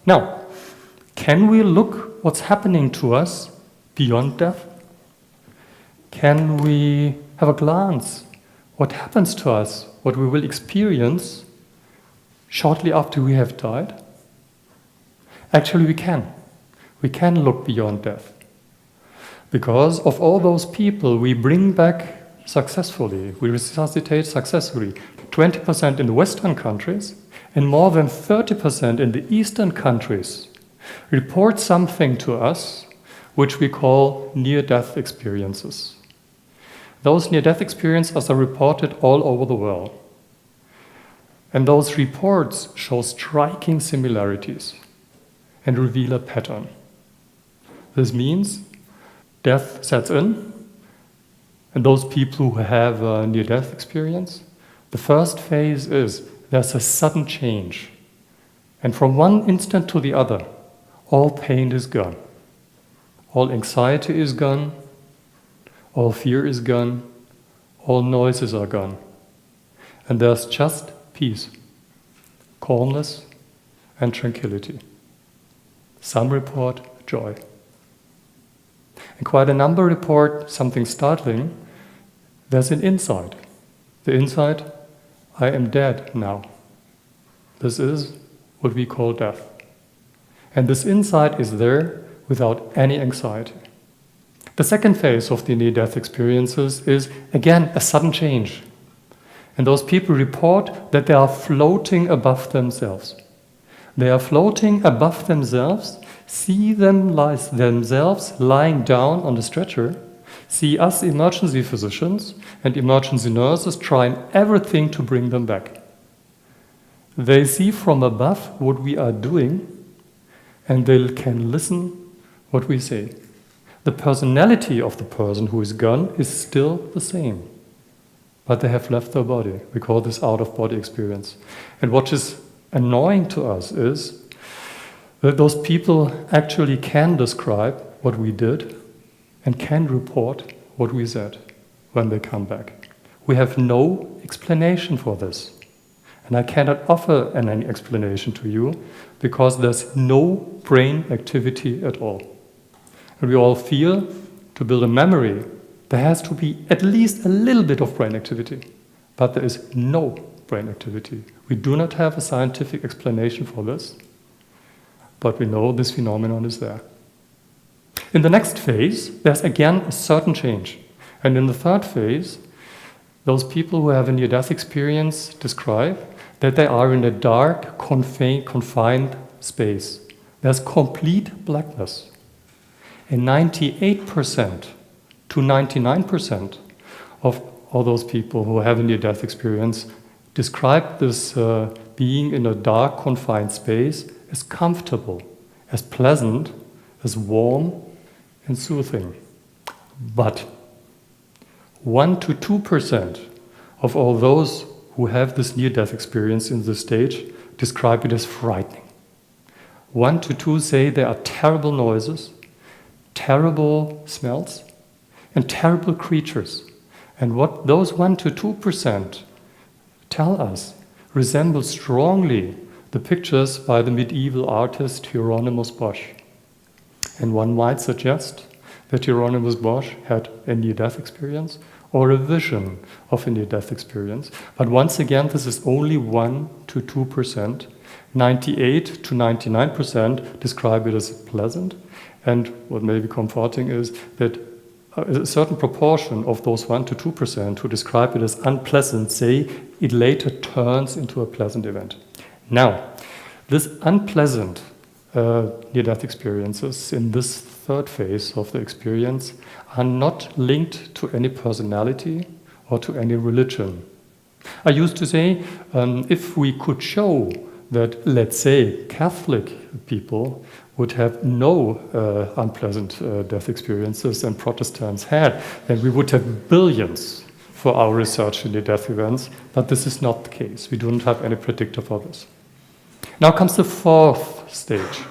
Now, can we look what's happening to us beyond death? Can we have a glance what happens to us, what we will experience shortly after we have died? Actually, we can. We can look beyond death. Because of all those people we bring back successfully, we resuscitate successfully, 20% in the Western countries and more than 30% in the Eastern countries report something to us which we call near-death experiences. Those near-death experiences are reported all over the world. And those reports show striking similarities and reveal a pattern. This means death sets in, and those people who have a near-death experience, the first phase is there's a sudden change. And from one instant to the other, all pain is gone. All anxiety is gone. All fear is gone. All noises are gone. And there's just peace, calmness, and tranquility. Some report joy. And quite a number report something startling. There's an insight. The insight, I am dead now. This is what we call death. And this insight is there without any anxiety. The second phase of the near-death experiences is, again, a sudden change. And those people report that they are floating above themselves. They are floating above themselves, see themselves lying down on the stretcher, see us emergency physicians and emergency nurses trying everything to bring them back. They see from above what we are doing, and they can listen what we say. The personality of the person who is gone is still the same, but they have left their body. We call this out-of-body experience. And what is annoying to us is that those people actually can describe what we did and can report what we said when they come back. We have no explanation for this. And I cannot offer any explanation to you because there's no brain activity at all. And we all feel to build a memory, there has to be at least a little bit of brain activity. But there is no brain activity. We do not have a scientific explanation for this, but we know this phenomenon is there. In the next phase, there's again a certain change. And in the third phase, those people who have a near-death experience describe that they are in a dark, confined space. There's complete blackness. And 98% to 99% of all those people who have a near-death experience describe this being in a dark, confined space as comfortable, as pleasant, as warm, and soothing. But 1 to 2% of all those who have this near-death experience in this stage describe it as frightening. 1 to 2 say there are terrible noises, terrible smells, and terrible creatures. And what those 1 to 2% tell us resembles strongly the pictures by the medieval artist Hieronymus Bosch. And one might suggest that Hieronymus Bosch had a near-death experience or a vision of a near-death experience. But once again, this is only 1 to 2%. 98 to 99% describe it as pleasant. And what may be comforting is that a certain proportion of those 1 to 2% who describe it as unpleasant say it later turns into a pleasant event. Now, this unpleasant near-death experiences in this third phase of the experience are not linked to any personality or to any religion. I used to say, if we could show that, let's say, Catholic people would have no unpleasant death experiences and Protestants had, then we would have billions for our research in near-death events, but this is not the case. We don't have any predictor for this. Now comes the fourth stage.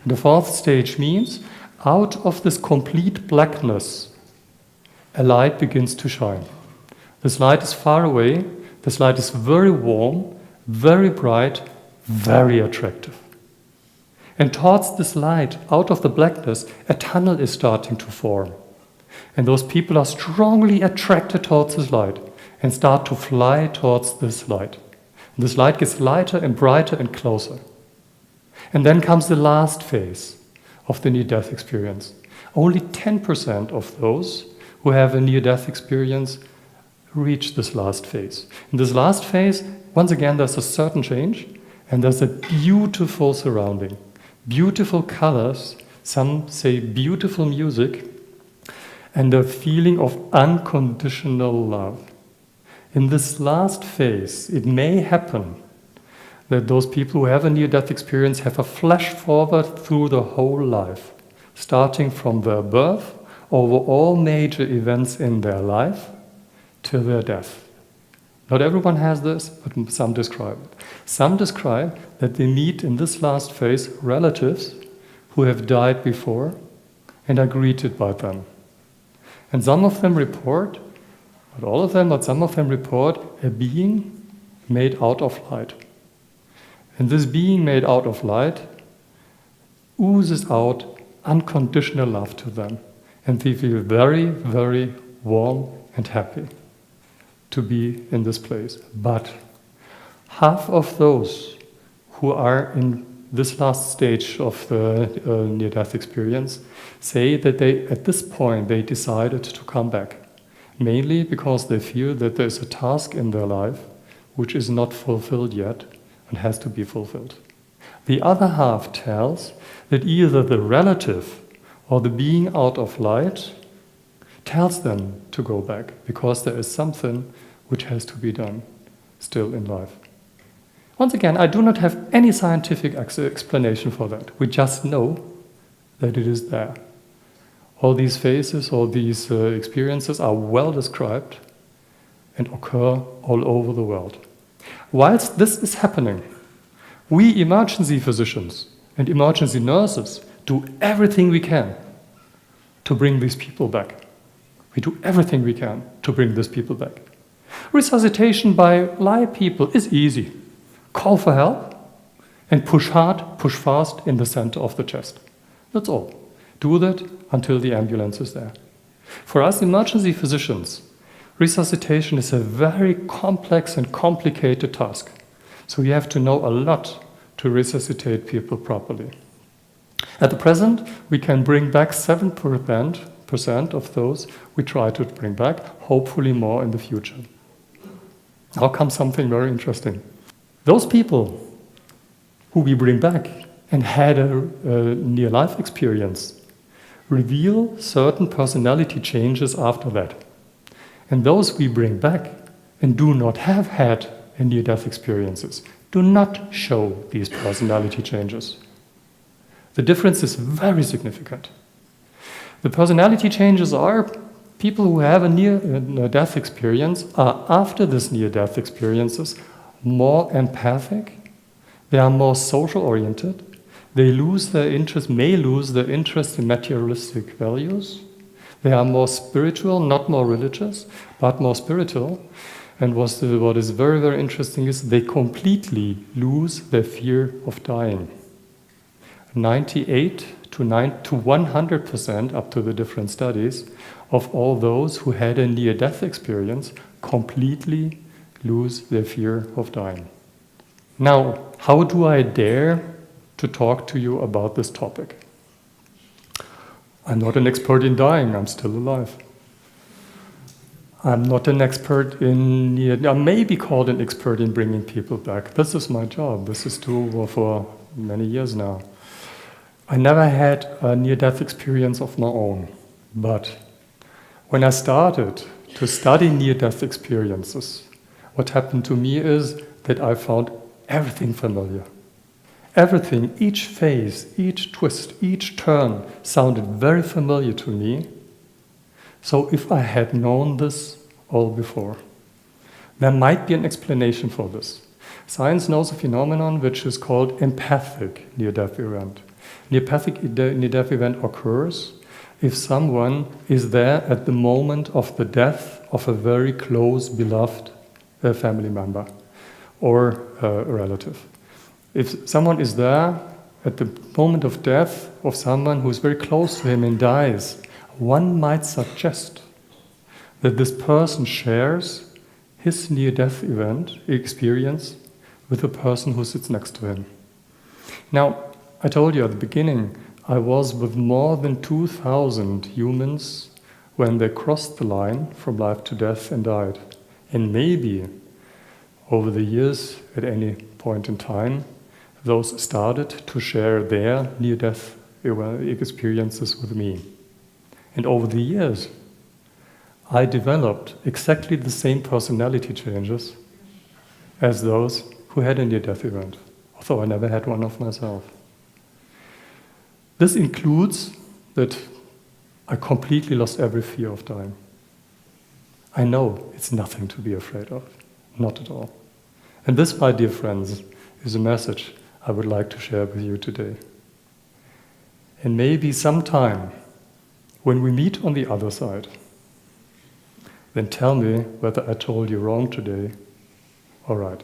The fourth stage means out of this complete blackness, a light begins to shine. This light is far away. This light is very warm, very bright, very attractive. And towards this light, out of the blackness, a tunnel is starting to form. And those people are strongly attracted towards this light and start to fly towards this light. And this light gets lighter and brighter and closer. And then comes the last phase of the near-death experience. Only 10% of those who have a near-death experience reach this last phase. In this last phase, once again, there's a certain change, and there's a beautiful surrounding, beautiful colors, some say beautiful music, and a feeling of unconditional love. In this last phase, it may happen that those people who have a near-death experience have a flash forward through the whole life, starting from their birth over all major events in their life till their death. Not everyone has this, but some describe it. Some describe that they meet in this last phase relatives who have died before and are greeted by them. And some of them report, not all of them, but some of them report a being made out of light. And this being made out of light oozes out unconditional love to them. And they feel very, very warm and happy to be in this place. But half of those who are in this last stage of the near-death experience say that at this point they decided to come back, mainly because they feel that there's a task in their life which is not fulfilled yet and has to be fulfilled. The other half tells that either the relative or the being out of light tells them to go back because there is something which has to be done still in life. Once again, I do not have any scientific explanation for that. We just know that it is there. All these phases, all these experiences are well described and occur all over the world. Whilst this is happening, we emergency physicians and emergency nurses do everything we can to bring these people back. We do everything we can to bring these people back. Resuscitation by live people is easy. Call for help and push hard, push fast in the center of the chest. That's all. Do that until the ambulance is there. For us emergency physicians, resuscitation is a very complex and complicated task. So you have to know a lot to resuscitate people properly. At the present, we can bring back 7% of those we try to bring back, hopefully more in the future. Now comes something very interesting. Those people who we bring back and had a near-life experience reveal certain personality changes after that. And those we bring back and do not have had a near-death experiences do not show these personality changes. The difference is very significant. The personality changes are people who have a near-death experience are, after this near-death experiences, more empathic, they are more social-oriented, they may lose their interest in materialistic values, they are more spiritual, not more religious, but more spiritual. And what is very, very interesting is they completely lose their fear of dying. 98 to 100% up to the different studies of all those who had a near-death experience completely lose their fear of dying. Now, how do I dare to talk to you about this topic? I'm not an expert in dying, I'm still alive. I'm not an expert I may be called an expert in bringing people back. This is my job, this is true for many years now. I never had a near-death experience of my own, but when I started to study near-death experiences, what happened to me is that I found everything familiar. Everything, each phase, each twist, each turn sounded very familiar to me. So if I had known this all before, there might be an explanation for this. Science knows a phenomenon which is called empathic near-death event. Empathic near-death event occurs if someone is there at the moment of the death of a very close, beloved family member or a relative. If someone is there at the moment of death of someone who is very close to him and dies, one might suggest that this person shares his near-death event experience with the person who sits next to him. Now, I told you at the beginning, I was with more than 2,000 humans when they crossed the line from life to death and died. And maybe over the years, at any point in time, those started to share their near-death experiences with me. And over the years, I developed exactly the same personality changes as those who had a near-death event, although I never had one of myself. This includes that I completely lost every fear of dying. I know it's nothing to be afraid of, not at all. And this, my dear friends, is a message I would like to share with you today. And maybe sometime, when we meet on the other side, then tell me whether I told you wrong today or right.